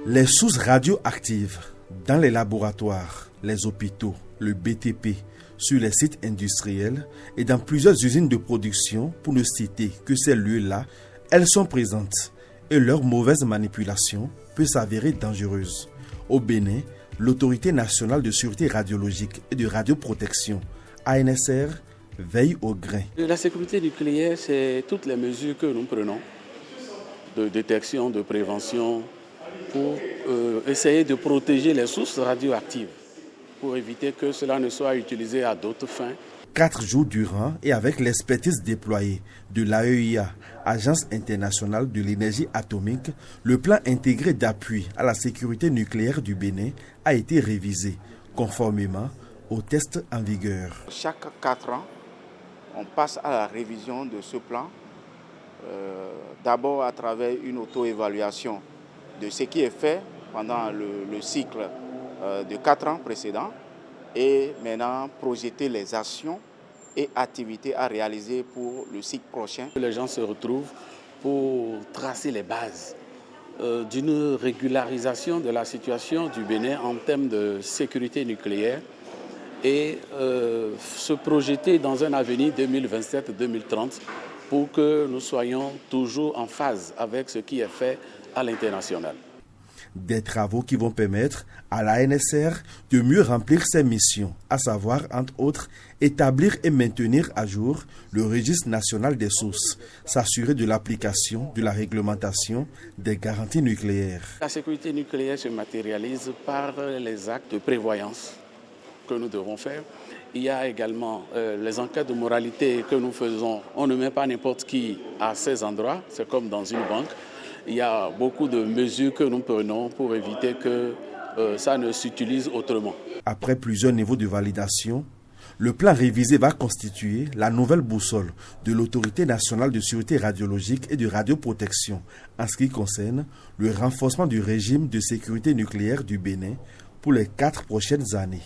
Les sources radioactives dans les laboratoires, les hôpitaux, le BTP, sur les sites industriels et dans plusieurs usines de production, pour ne citer que ces lieux-là, elles sont présentes et leur mauvaise manipulation peut s'avérer dangereuse. Au Bénin, l'Autorité nationale de sûreté radiologique et de radioprotection, ANSR, veille au grain. La sécurité nucléaire, c'est toutes les mesures que nous prenons de détection, de prévention, pour essayer de protéger les sources radioactives, pour éviter que cela ne soit utilisé à d'autres fins. 4 jours durant et avec l'expertise déployée de l'AEIA, Agence internationale de l'énergie atomique, le plan intégré d'appui à la sécurité nucléaire du Bénin a été révisé conformément aux tests en vigueur. Chaque 4 ans, on passe à la révision de ce plan, d'abord à travers une auto-évaluation de ce qui est fait pendant le cycle de 4 ans précédents et maintenant projeter les actions et activités à réaliser pour le cycle prochain. Les gens se retrouvent pour tracer les bases d'une régularisation de la situation du Bénin en termes de sécurité nucléaire et se projeter dans un avenir 2027-2030 pour que nous soyons toujours en phase avec ce qui est fait à l'international. Des travaux qui vont permettre à la NSR de mieux remplir ses missions, à savoir, entre autres, établir et maintenir à jour le registre national des sources, s'assurer de l'application de la réglementation des garanties nucléaires. La sécurité nucléaire se matérialise par les actes de prévoyance que nous devons faire. Il y a également les enquêtes de moralité que nous faisons. On ne met pas n'importe qui à ces endroits, c'est comme dans une banque. Il y a beaucoup de mesures que nous prenons pour éviter que ça ne s'utilise autrement. Après plusieurs niveaux de validation, le plan révisé va constituer la nouvelle boussole de l'Autorité nationale de sûreté radiologique et de radioprotection en ce qui concerne le renforcement du régime de sécurité nucléaire du Bénin pour les 4 prochaines années.